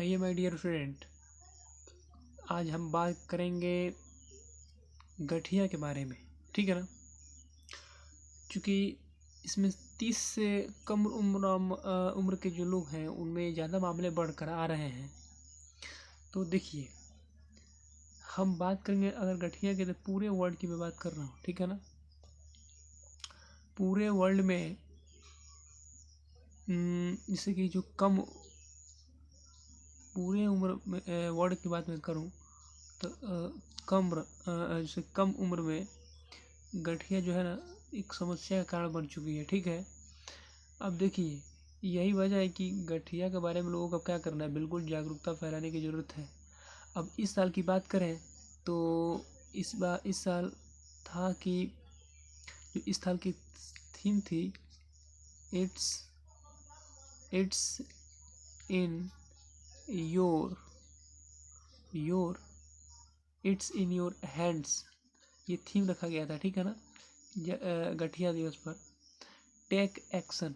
Hi my dear friend, आज हम बात करेंगे गठिया के बारे में। ठीक है ना। क्योंकि इसमें 30 से कम उम्र के जो लोग हैं उनमें ज़्यादा मामले बढ़कर आ रहे हैं। तो देखिए, हम बात करेंगे अगर गठिया के, तो पूरे वर्ल्ड की मैं बात कर रहा हूँ। ठीक है ना। पूरे वर्ल्ड में जैसे कि जो कम पूरे उम्र में वर्ल्ड की बात मैं करूँ तो जैसे कम उम्र में गठिया जो है ना एक समस्या का कारण बन चुकी है। ठीक है। अब देखिए, यही वजह है कि गठिया के बारे में लोगों को क्या करना है, बिल्कुल जागरूकता फैलाने की ज़रूरत है। अब इस साल की बात करें तो इस साल था कि जो इस साल की थीम थी, it's it's in your your it's in your hands, ये थीम रखा गया था। ठीक है ना। गठिया दिवस पर टेक एक्शन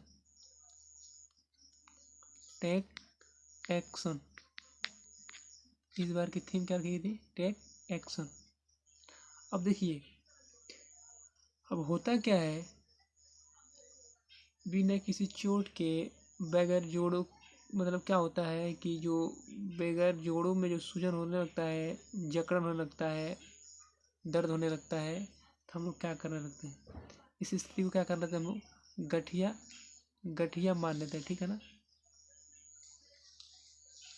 इस बार की थीम क्या रखी थी? Take action. अब देखिए, अब होता क्या है, बिना किसी चोट के बगैर जोड़ों, मतलब क्या होता है कि जो बगैर जोड़ों में जो सूजन होने लगता है, जकड़न होने लगता है, दर्द होने लगता है, तो हम लोग क्या करने लगते हैं, इस स्थिति को क्या कर लेते हैं हम लोग, गठिया मान लेते हैं। ठीक है ना।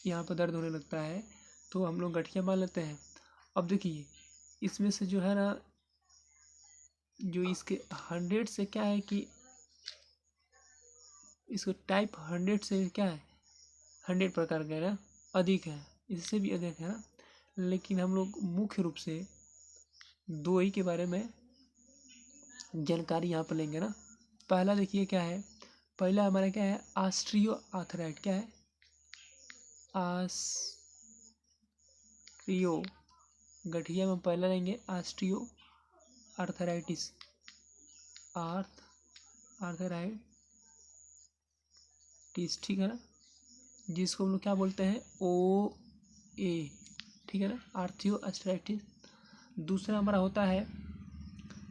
यहाँ पर दर्द होने लगता है तो हम लोग गठिया मान लेते हैं। अब देखिए, इसमें से जो है ना, जो इसके 100 से क्या है कि इसको टाइप 100 से क्या है, 100 प्रकार का है ना, अधिक है, इससे भी अधिक है ना। लेकिन हम लोग मुख्य रूप से दो ही के बारे में जानकारी यहाँ पर लेंगे ना। पहला देखिए क्या है, पहला हमारा क्या है, ऑस्टियो आर्थराइड। क्या है? ऑस्टियो, गठिया में पहला लेंगे ऑस्टियो आर्थराइटिस, आर्थराइटिस। ठीक है ना। जिसको हम लोग क्या बोलते हैं, ओ ए। ठीक है ना, आर्थियो आर्थराइटिस। दूसरा हमारा होता है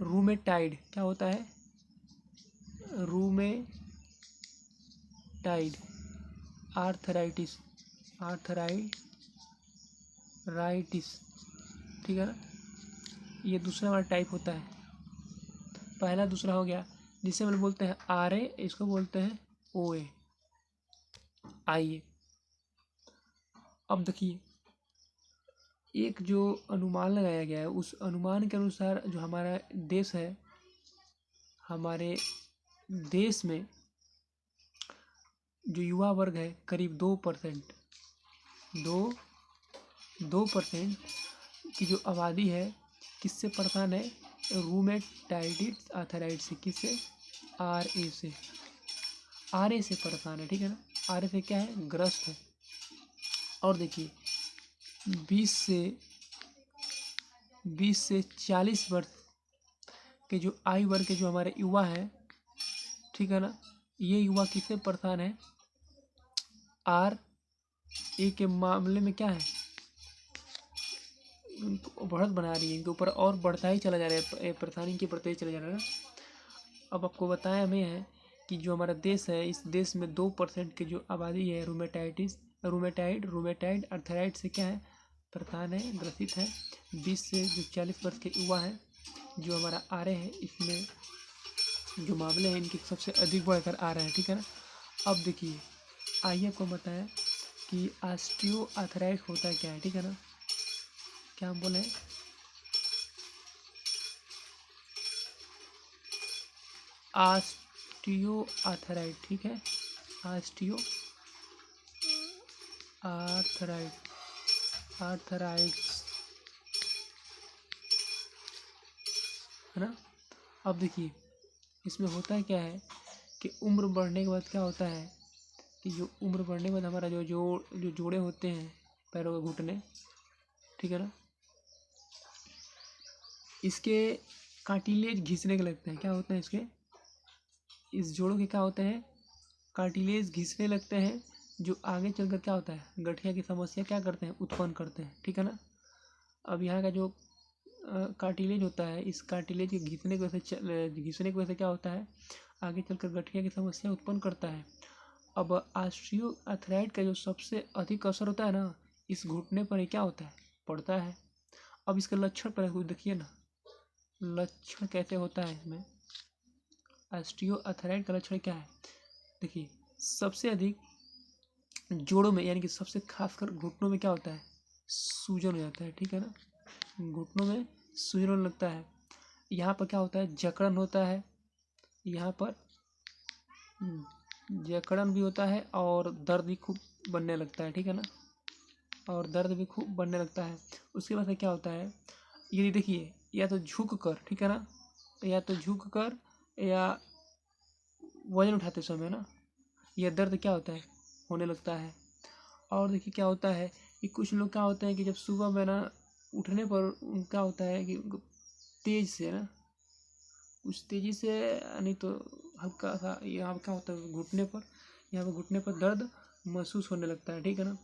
रूमेटाइड। क्या होता है? रूमेटाइड आर्थराइटिस, ठीक है ना। ये दूसरा हमारा टाइप होता है। पहला दूसरा हो गया, जिसे हम लोग बोलते हैं आर ए, इसको बोलते हैं ओ ए। आइए, अब देखिए, एक जो अनुमान लगाया गया है, उस अनुमान के अनुसार जो हमारा देश है, हमारे देश में जो युवा वर्ग है करीब 2% 2% की जो आबादी है किससे परेशान है, रूमेटाइडिस आर्थराइड से। किससे? आर ए से परेशान है। ठीक है ना। आर ए से क्या है, ग्रस्त है। और देखिए, 20 से 40 वर्ष के जो आयु वर्ग के जो हमारे युवा हैं, ठीक है ना, ये युवा किससे परेशान है, आर ए के मामले में क्या है, उनको बढ़त बना रही है, इनके ऊपर और बढ़ता ही चला जा रहा है, परेशानी इनकी बढ़ते ही चला जा रहा है। अब आपको बताया हमें है कि जो हमारा देश है, इस देश में 2% की जो आबादी है रूमेटाइड आर्थराइड से क्या है, परेशान है, ग्रसित है। 20 से जो 40 वर्ष के युवा हैं, जो हमारा आ रहे हैं, इसमें जो मामले हैं इनके सबसे अधिक बढ़कर आ रहे हैं। ठीक है ना। अब देखिए, आइए आपको बताएं कि ऑस्टियो आर्थराइड होता क्या है। ठीक है ना। क्या हम बोले, ऑस्टियो आर्थराइड। ठीक है, ऑस्टियो आर्थराइड्स है ना। अब देखिए, इसमें होता क्या है कि उम्र बढ़ने के बाद क्या होता है कि जो उम्र बढ़ने के बाद हमारा जो जोड़े होते हैं, पैरों के घुटने, ठीक है ना, इसके कार्टिलेज घिसने के लगते हैं। क्या होते हैं इसके, इस जोड़ों के क्या होते हैं, कार्टिलेज घिसने लगते हैं, जो आगे चलकर क्या होता है, गठिया की समस्या क्या करते हैं, उत्पन्न करते हैं, ठीक है ना। अब यहाँ का जो कार्टिलेज होता है, इस कार्टिलेज के घिसने की वजह से क्या होता है, आगे चलकर गठिया की समस्या उत्पन्न करता है। अब ऑस्टियोआर्थराइड का जो सबसे अधिक असर होता है ना, इस घुटने पर ही क्या होता है, पड़ता है। अब इसके लक्षण पर कुछ देखिए ना, लक्षण कैसे होता है इसमें। ऑस्टियोआर्थराइड का लक्षण क्या है, देखिए सबसे अधिक जोड़ों में यानी कि सबसे खासकर घुटनों में क्या होता है, सूजन हो जाता है, ठीक है ना। घुटनों में सूजन होने लगता है। यहाँ पर क्या होता है, जकड़न होता है, यहाँ पर जकड़न भी होता है और दर्द भी खूब बनने लगता है, ठीक है ना, और दर्द भी खूब बनने लगता है। उसके बाद से क्या होता है, यदि देखिए या तो झुक कर, ठीक है ना, या तो झुक कर या वजन उठाते समय ना, यह दर्द क्या होता है, होने लगता है। और देखिए क्या होता है कि कुछ लोग क्या होते हैं कि जब सुबह में ना उठने पर क्या होता है कि तेज से ना, कुछ तेजी से, नहीं तो हल्का सा यहाँ पर क्या होता है, घुटने पर, यहाँ पर घुटने पर दर्द महसूस होने लगता है, ठीक है ना।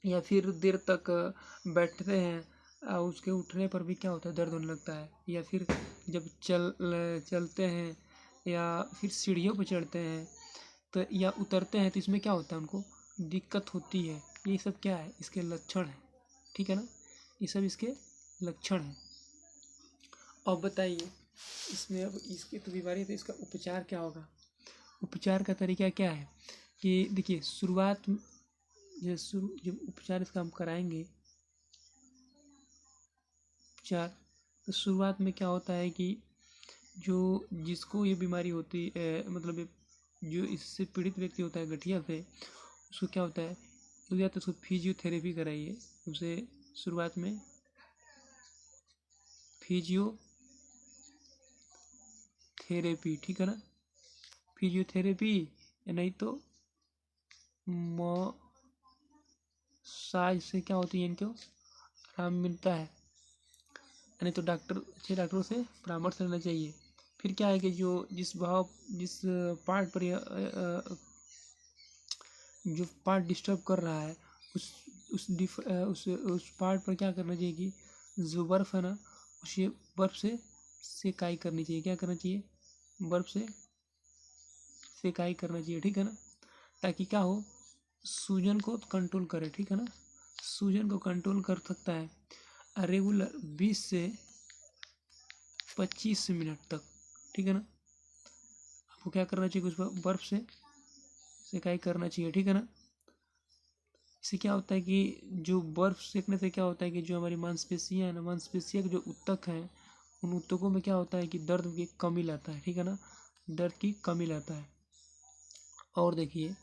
या फिर देर तक बैठते हैं और उसके उठने पर भी क्या होता है, दर्द होने लगता है। या फिर जब चलते हैं या फिर सीढ़ियों पर चढ़ते हैं तो या उतरते हैं तो इसमें क्या होता है, उनको दिक्कत होती है। ये सब क्या है, इसके लक्षण हैं, ठीक है ना, ये सब इसके लक्षण हैं। अब बताइए इसमें, अब इसकी तो बीमारी है तो इसका उपचार क्या होगा। उपचार का तरीका क्या है कि देखिए शुरुआत जब उपचार इसका हम कराएंगे उपचार, तो शुरुआत में क्या होता है कि जो जिसको ये बीमारी होती है, मतलब जो इससे पीड़ित व्यक्ति होता है गठिया से, उसको क्या होता है, तो या तो उसको फिजियोथेरेपी कराइए, उसे शुरुआत में फिजियोथेरेपी, ठीक है ना, फिजियोथेरेपी, या नहीं तो मसाज से क्या होती है, इनको आराम मिलता है। नहीं तो अच्छे डॉक्टरों से परामर्श लेना चाहिए। फिर क्या है कि जिस पार्ट पर जो पार्ट डिस्टर्ब कर रहा है, उस पार्ट पर क्या करना चाहिए कि जो बर्फ़ है ना, उसे बर्फ़ से सेकाई करनी चाहिए। क्या करना चाहिए, बर्फ़ से सेकाई करना चाहिए, ठीक है ना, ताकि क्या हो, सूजन को कंट्रोल करे, ठीक है ना, सूजन को कंट्रोल कर सकता है रेगुलर 20 से 25 मिनट तक, ठीक है ना। आपको क्या करना चाहिए, उस पर बर्फ़ से सेकाई करना चाहिए, ठीक है ना। इससे क्या होता है कि जो बर्फ़ सेकने से क्या होता है कि जो हमारी मांसपेशियाँ हैं ना, मांसपेशियाँ के जो ऊतक हैं, उन ऊतकों में क्या होता है कि दर्द की कमी लाता है, ठीक है ना, दर्द की कमी लाता है। और देखिए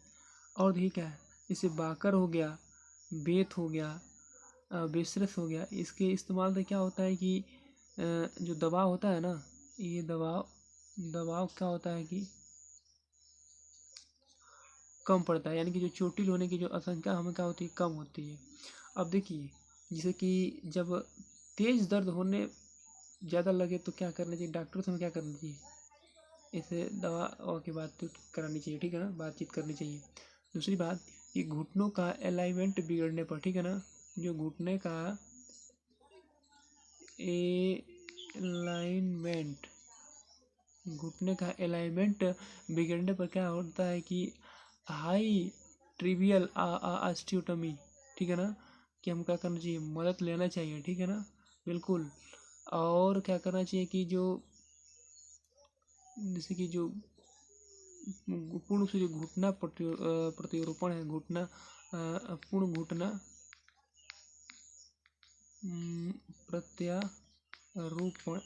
क्या है, जैसे बाकर हो गया, बेत हो गया, बेसरस हो गया, इसके इस्तेमाल से क्या होता है कि जो दबाव होता है ना, ये दबाव क्या होता है कि कम पड़ता है, यानी कि जो चोटिल होने की जो आशंका हमें क्या होती है, कम होती है। अब देखिए जैसे कि जब तेज दर्द होने ज़्यादा लगे तो क्या करना चाहिए, डॉक्टर से हमें क्या करना चाहिए, इसे दवा की बातचीत करानी चाहिए, ठीक है ना, बातचीत करनी चाहिए। दूसरी बात कि घुटनों का अलाइनमेंट बिगड़ने पर, ठीक है ना, जो घुटने का अलाइनमेंट बिगड़ने पर क्या होता है कि हाई ट्रिवियल ऑस्टियोटोमी, ठीक है ना, कि हम क्या करना चाहिए, मदद लेना चाहिए, ठीक है ना, बिल्कुल। और क्या करना चाहिए कि जैसे कि जो पूर्ण रूप से जो घुटना प्रत्यारोपण है, पूर्ण घुटना प्रत्यारोपण,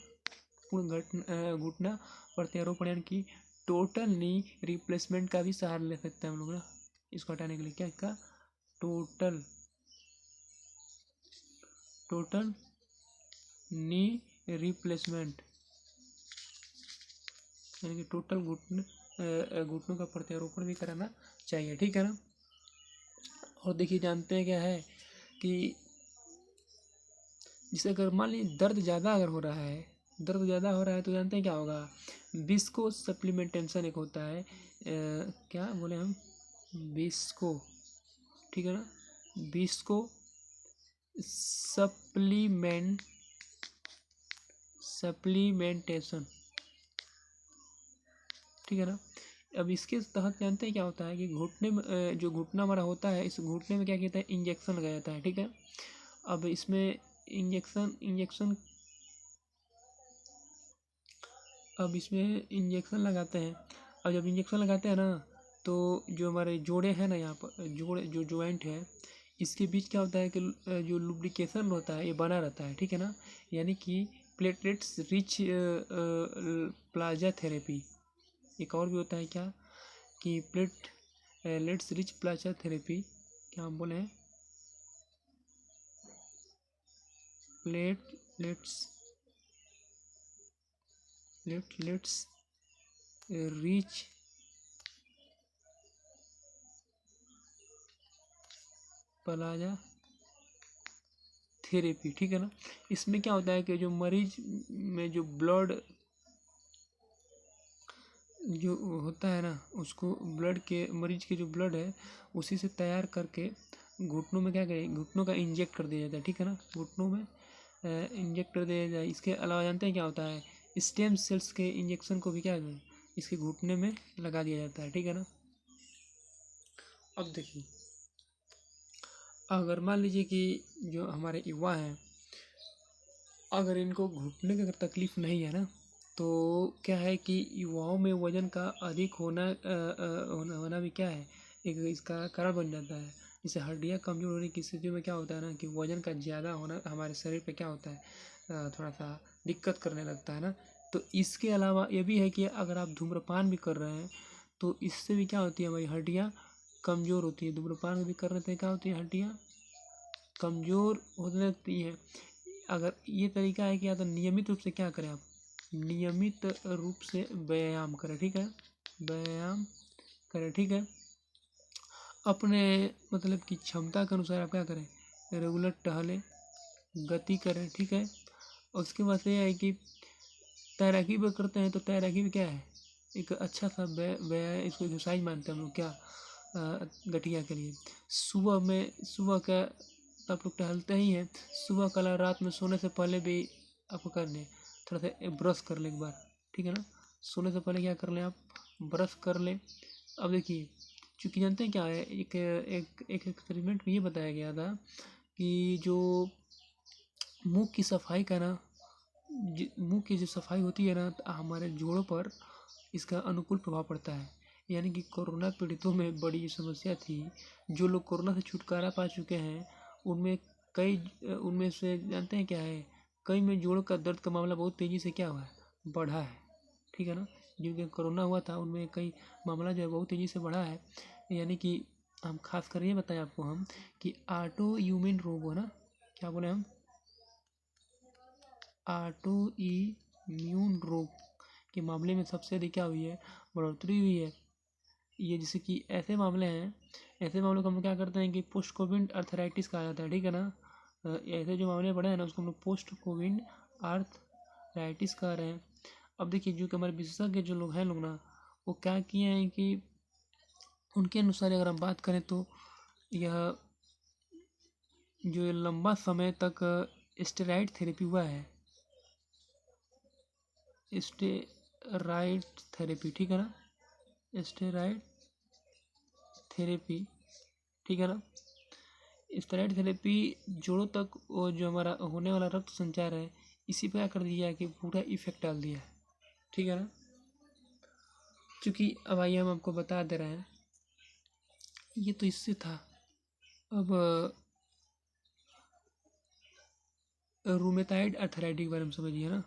घुटना प्रत्यारोपण, यानी कि टोटल नी रिप्लेसमेंट का भी सहारा ले सकते हैं हम लोग ना, इसको हटाने के लिए। क्या इसका टोटल नी रिप्लेसमेंट, यानी कि टोटल घुटनों का प्रत्यारोपण भी कराना चाहिए, ठीक है ना। और देखिए जानते हैं क्या है कि जैसे अगर मान लीजिए दर्द ज़्यादा हो रहा है तो जानते हैं क्या होगा, विस्को सप्लीमेंटेशन एक होता है, क्या बोले हम, बिस्को, ठीक है ना, बिस्को सप्लीमेंटेशन, ठीक है ना। अब इसके तहत जानते हैं क्या होता है कि घुटने में जो घुटना हमारा होता है, इस घुटने में क्या कहता है, इंजेक्शन लगाया जाता है, ठीक है। अब इसमें इंजेक्शन अब इसमें इंजेक्शन लगाते हैं। अब जब इंजेक्शन लगाते हैं ना, तो जो हमारे जोड़े हैं ना, यहाँ पर जोड़े जो जॉइंट है, इसके बीच क्या होता है कि जो लुब्रिकेशन होता है ये बना रहता है, ठीक है ना। यानी कि प्लेटलेट्स रिच प्लाजा थेरेपी, एक और भी होता है क्या कि प्लेटलेट्स रिच प्लाजा थेरेपी, क्या हम बोले हैं, प्लेटलेट्स रिच प्लाजा थेरेपी, ठीक है ना। इसमें क्या होता है कि जो मरीज में जो ब्लड जो होता है ना, उसको ब्लड के मरीज के जो ब्लड है उसी से तैयार करके घुटनों में क्या करें, घुटनों का इंजेक्ट कर दिया जाता है, ठीक है ना, घुटनों में इंजेक्ट कर दिया जाए। इसके अलावा जानते हैं क्या होता है, स्टेम सेल्स के इंजेक्शन को भी क्या है इसके घुटने में लगा दिया जाता है, ठीक है ना। अब देखिए, अगर मान लीजिए कि जो हमारे युवा हैं, अगर इनको घुटने की अगर तकलीफ नहीं है ना, तो क्या है कि युवाओं में वजन का अधिक होना भी क्या है, एक इसका कारण बन जाता है। जैसे हड्डियाँ कमजोर होने की स्थिति में क्या होता है ना कि वजन का ज़्यादा होना हमारे शरीर पे क्या होता है, थोड़ा सा दिक्कत करने लगता है ना। तो इसके अलावा ये भी है कि अगर आप धूम्रपान भी कर रहे हैं, तो इससे भी क्या होती है, हमारी हड्डियाँ कमज़ोर होती है। धूम्रपान भी करने से क्या होती है, हड्डियाँ कमज़ोर होने लगती हैं। अगर ये तरीका है कि या तो नियमित रूप से क्या करें, आप नियमित रूप से व्यायाम करें, ठीक है, व्यायाम करें, ठीक है। अपने मतलब कि क्षमता के अनुसार आप क्या करें, रेगुलर टहलें, गति करें, ठीक है। उसके बाद से यह है कि तैराकी भी करते हैं, तो तैराकी भी क्या है, एक अच्छा सा इसको एक्सरसाइज मानते हैं हम लोग, क्या गठिया के लिए। सुबह का आप लोग टहलते ही हैं, सुबह कल रात में सोने से पहले भी आपको कर लें, थोड़ा सा ब्रश कर लें एक बार, ठीक है ना। सोने से पहले क्या कर लें, आप ब्रश कर लें। अब देखिए, चूँकि जानते हैं क्या है, एक एक्सपेरिमेंट में ये बताया गया था कि जो मुंह की सफाई का ना, मुंह की जो सफाई होती है ना, हमारे जोड़ों पर इसका अनुकूल प्रभाव पड़ता है। यानी कि कोरोना पीड़ितों में बड़ी समस्या थी, जो लोग कोरोना से छुटकारा पा चुके हैं, उनमें कई उनमें से जानते हैं क्या है, कई में जोड़ों का दर्द का मामला बहुत तेज़ी से क्या हुआ है, बढ़ा है, ठीक है ना। जिनके कोरोना हुआ था उनमें कई मामला जो है बहुत तेज़ी से बढ़ा है। यानी कि हम खास कर ये बताएं आपको हम कि ऑटो इम्यून रोग हो ना, क्या बोले हम, ऑटो इम्यून रोग के मामले में सबसे अधिक क्या हुई है, बढ़ोतरी हुई है। ये जैसे कि ऐसे मामलों को हम क्या करते हैं कि पोस्ट कोविड अर्थराइटिस कहा जाता है, ठीक है ना। ऐसे जो मामले बढ़े हैं ना, उसको हम लोग पोस्ट कोविड अर्थराइटिस कह रहे हैं। अब देखिए, जो कि हमारे विशेषज्ञ जो लोग हैं ना, वो क्या किए हैं कि उनके अनुसार अगर हम बात करें तो यह जो लंबा समय तक स्टेरॉइड थेरेपी हुआ है, स्टेरॉइड थेरेपी, ठीक है ना, स्टेरॉइड थेरेपी, ठीक है ना। स्टेरॉइड थेरेपी जोड़ों तक वो जो हमारा होने वाला रक्त संचार है, इसी पे क्या कर दिया है कि पूरा इफेक्ट डाल दिया है, ठीक है ना। क्योंकि अब आइए हम आपको बता दे रहे हैं, ये तो इससे था। अब रूमेटाइड अर्थराइटिस के बारे में समझिए ना,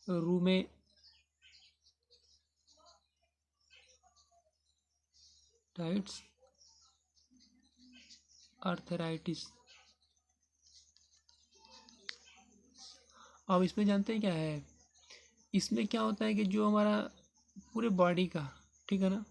रूमेटाइड्स अर्थराइटिस। अब इसमें जानते हैं क्या है, इसमें क्या होता है कि जो हमारा पूरे बॉडी का, ठीक है ना,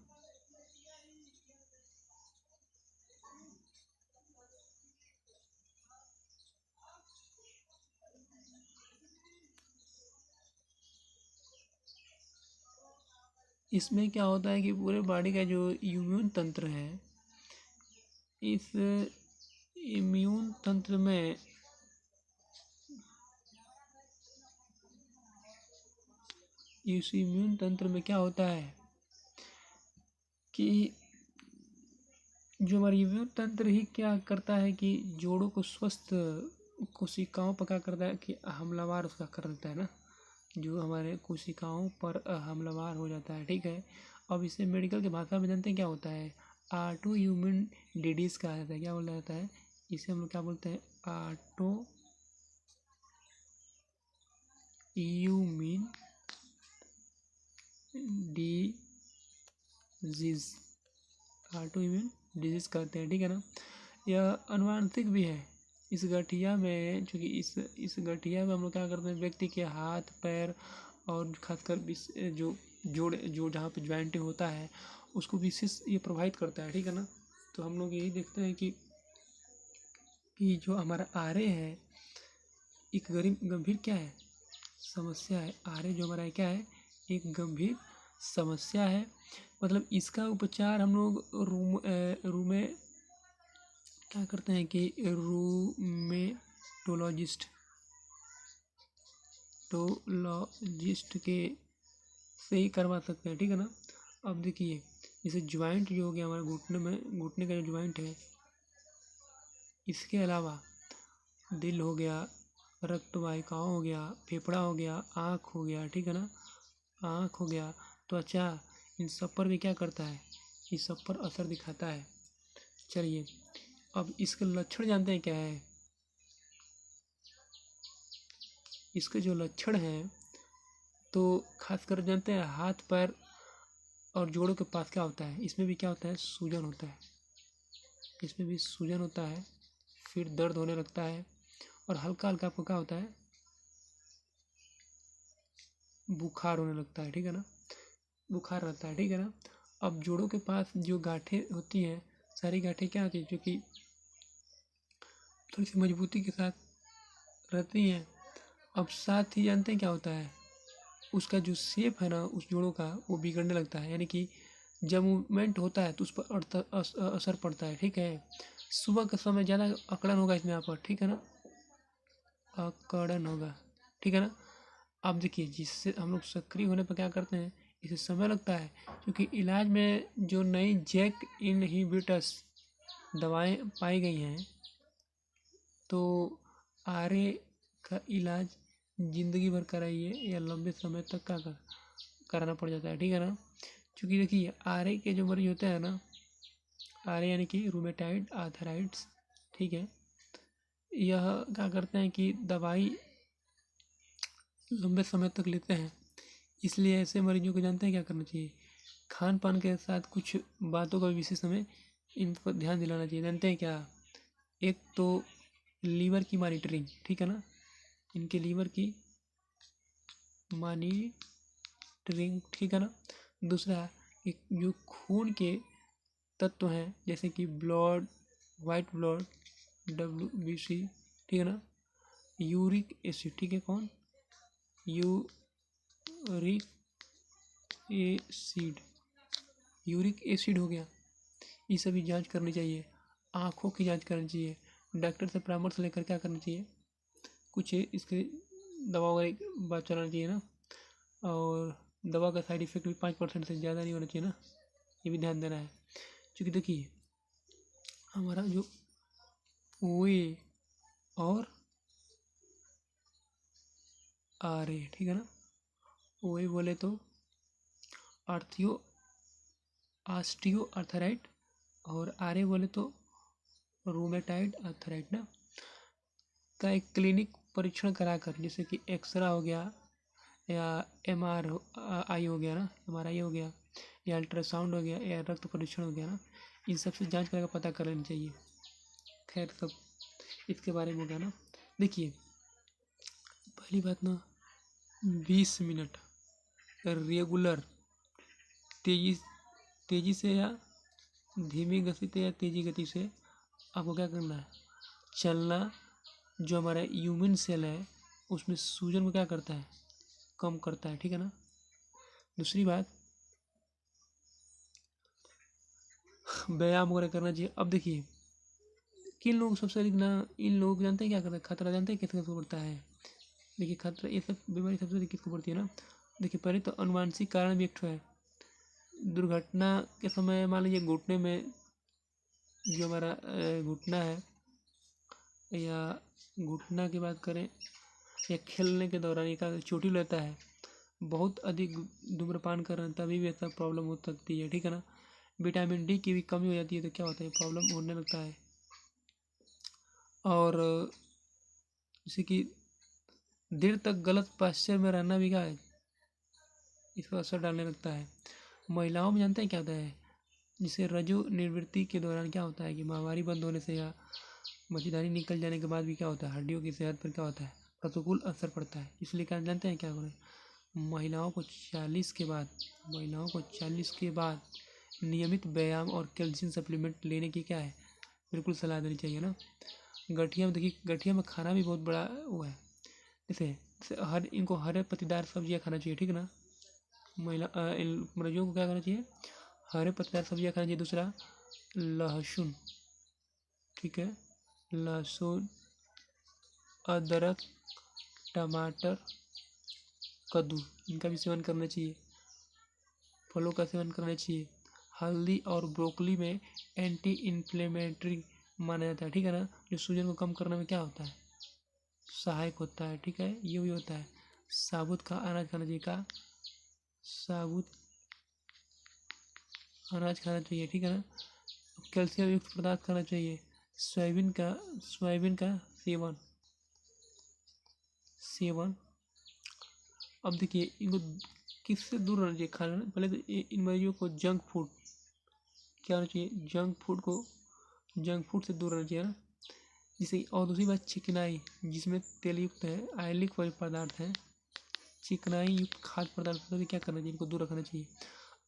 इसमें क्या होता है कि पूरे बॉडी का जो इम्यून तंत्र है, इस इम्यून तंत्र में क्या होता है कि जो हमारा इम्यून तंत्र ही क्या करता है कि जोड़ों को स्वस्थ कोशिकाओं पर क्या करता है कि हमलावर उसका कर देता है ना, जो हमारे कोशिकाओं पर हमलावर हो जाता है। ठीक है, अब इसे मेडिकल की भाषा में जानते हैं क्या होता है, ऑटो इम्यून डिजीज कहा जाता है। क्या बोला जाता है इसे, हम लोग क्या बोलते हैं, auto immune disease, auto immune disease कहते हैं। ठीक है ना, यह अनुवांशिक भी है। इस गठिया में, चूँकि इस गठिया में हम लोग क्या करते हैं, व्यक्ति के हाथ पैर और खासकर जो जो जहाँ पे ज्वाइंट होता है उसको विशेष ये प्रभावित करता है। ठीक है ना, तो हम लोग यही देखते हैं कि जो हमारा आर्य है एक गंभीर क्या है, समस्या है। आर्य जो हमारा क्या है, एक गंभीर समस्या है। मतलब इसका उपचार हम लोग रूम में क्या करते हैं कि रूमेटोलॉजिस्ट के से ही करवा सकते हैं। ठीक है ना, अब देखिए जैसे ज्वाइंट जो हो गया हमारे घुटने का जो ज्वाइंट है, इसके अलावा दिल हो गया, रक्त वाहिकाओं हो गया, फेफड़ा हो गया, आँख हो गया, ठीक है ना, आँख हो गया, त्वचा, इन सब पर भी क्या करता है, इस सब पर असर दिखाता है। चलिए अब इसके लक्षण जानते हैं क्या है। इसके जो लक्षण हैं तो खासकर जानते हैं हाथ पैर और जोड़ों के पास क्या होता है, इसमें भी क्या होता है, सूजन होता है। इसमें भी सूजन होता है, फिर दर्द होने लगता है और हल्का हल्का आपको क्या होता है, बुखार होने लगता है। ठीक है ना, बुखार रहता है। ठीक है ना, अब जोड़ों के पास जो गांठें होती हैं, सारी गांठें क्या होती है, जो कि थोड़ी सी मजबूती के साथ रहती हैं। अब साथ ही जानते हैं क्या होता है, उसका जो शेप है ना उस जोड़ों का, वो बिगड़ने लगता है। यानी कि जब मूवमेंट होता है तो उस पर असर पड़ता है। ठीक है, सुबह के समय ज़्यादा अकड़न होगा इसमें यहाँ पर। ठीक है ना, अकड़न होगा। ठीक है ना, अब देखिए जिससे हम लोग सक्रिय होने पर क्या करते हैं, इसे समय लगता है क्योंकि इलाज में जो नई जैक इनहिबिटर्स दवाएं पाई गई हैं, तो आरए का इलाज ज़िंदगी भर कराइए या लंबे समय तक का कराना पड़ जाता है। ठीक है ना, क्योंकि देखिए आरए के जो मरीज होते हैं ना, आरए यानी कि रूमेटाइड आर्थराइट्स, ठीक है, यह क्या करते हैं कि दवाई लंबे समय तक लेते हैं। इसलिए ऐसे मरीजों को जानते हैं क्या करना चाहिए, खान पान के साथ कुछ बातों का विशेष हमें इन पर ध्यान दिलाना चाहिए। जानते हैं क्या, एक तो लीवर की मॉनिटरिंग, ठीक है ना, इनके लीवर की मॉनिटरिंग, ठीक है ना। दूसरा एक जो खून के तत्व हैं जैसे कि ब्लड, वाइट ब्लड, WBC, ठीक है ना, यूरिक एसिड, ठीक है, कौन, यूरिक एसिड, यूरिक एसिड हो गया, ये सभी जांच करनी चाहिए। आँखों की जांच करनी चाहिए, डॉक्टर से परामर्श लेकर क्या करना चाहिए, कुछ इसके दवा वगैरह की बात चलाना चाहिए ना, और दवा का साइड इफ़ेक्ट भी 5% से ज़्यादा नहीं होना चाहिए ना, ये भी ध्यान देना है। क्योंकि देखिए हमारा जो ओए और आर ए, ठीक है ना, ओए बोले तो ऑस्टियो आर्थराइट और आर ए बोले तो रूमेटाइड आर्थराइट ना, का एक क्लिनिक परीक्षण कराकर, जैसे कि एक्सरा हो गया या MRI हो गया ना, MRI हो गया या अल्ट्रासाउंड हो गया या रक्त परीक्षण हो गया ना, इन सब से जांच करके पता कर लेनी चाहिए। खैर सब इसके बारे में हो गया ना। देखिए पहली बात ना, 20 मिनट रेगुलर तेजी तेजी से या धीमी गति से या तेजी गति से आपको क्या करना है, चलना। जो हमारा ह्यूमन सेल है उसमें सूजन को क्या करता है, कम करता है। ठीक है ना, दूसरी बात व्यायाम वगैरह करना चाहिए। अब देखिए किन लोग सबसे अधिक ना, इन लोग जानते हैं क्या करते हैं, खतरा जानते हैं किसको किसको पड़ता है। देखिए खतरा, ये सब बीमारी सबसे अधिक किसको पड़ती है ना। देखिए पहले तो अनुवांशिक कारण भी एक ठो है। दुर्घटना के समय मान लीजिए घुटने में, जो हमारा घुटना है, या घुटना की बात करें, या खेलने के दौरान एक आध चोटिल रहता है, बहुत अधिक धूम्रपान कर रहे हैं तभी भी ऐसा प्रॉब्लम हो सकती है, ठीक है ना। विटामिन डी की भी कमी हो जाती है तो क्या होता है, प्रॉब्लम होने लगता है। और जैसे कि देर तक गलत पास्चर में रहना भी क्या है, इस पर असर डालने लगता है। महिलाओं में जानते हैं क्या होता है, जिसे रजो निवृत्ति के दौरान क्या होता है कि माहवारी बंद होने से या बच्चेदानी निकल जाने के बाद भी क्या होता है, हड्डियों की सेहत पर क्या होता है, प्रतिकूल असर पड़ता है। इसलिए क्या जानते हैं क्या करें, महिलाओं को 40 के बाद, महिलाओं को 40 के बाद नियमित व्यायाम और कैल्शियम सप्लीमेंट लेने की क्या है, बिल्कुल सलाह देनी चाहिए ना। गठिया में देखिए, गठिया में खाना भी बहुत बड़ा वो है। जैसे हर इनको हरे पत्तेदार सब्जियां खाना चाहिए, ठीक है ना। इन मरीजों को क्या करना चाहिए, हरे पत्तेदार सब्जियां खाना चाहिए। दूसरा लहसुन, ठीक है, लहसुन, अदरक, टमाटर, कद्दू, इनका भी सेवन करना चाहिए। फलों का सेवन करना चाहिए। हल्दी और ब्रोकली में एंटी इन्फ्लेमेटरी माना जाता है, ठीक है ना, जो सूजन को कम करने में क्या होता है, सहायक होता है, ठीक है। ये भी होता है। साबुत का अनाज खाना चाहिए, का साबुत अनाज खाना चाहिए, ठीक है ना। कैल्शियम युक्त पदार्थ खाना चाहिए। सोयाबीन का सेवन सेवन अब देखिए इनको किससे दूर रहना चाहिए खाना, पहले तो इन मरीजों को जंक फूड क्या होना चाहिए, जंक फूड से दूर रहना चाहिए ना। जिसे, और दूसरी बात चिकनाई, जिसमें तेल युक्त है, आयलिक वाले पदार्थ हैं, चिकनाई युक्त खाद्य पदार्थ को भी क्या करना चाहिए, इनको दूर रखना चाहिए।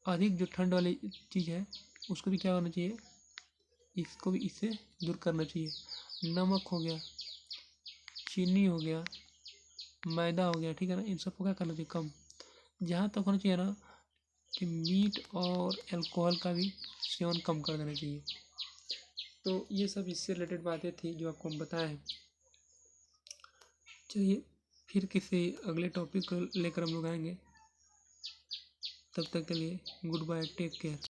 अधिक जो ठंड वाली चीज़ है उसको भी क्या करना चाहिए, इसको भी इससे दूर करना चाहिए। नमक हो गया, चीनी हो गया, मैदा हो गया, ठीक है ना, इन सबको क्या करना चाहिए, कम। जहाँ तक होना चाहिए ना कि मीट और अल्कोहल का भी सेवन कम कर देना चाहिए। तो ये सब इससे रिलेटेड बातें थी जो आपको हम बताएं। चलिए फिर किसी अगले टॉपिक को लेकर हम लोग आएंगे। तब तक के लिए गुड बाय, टेक केयर।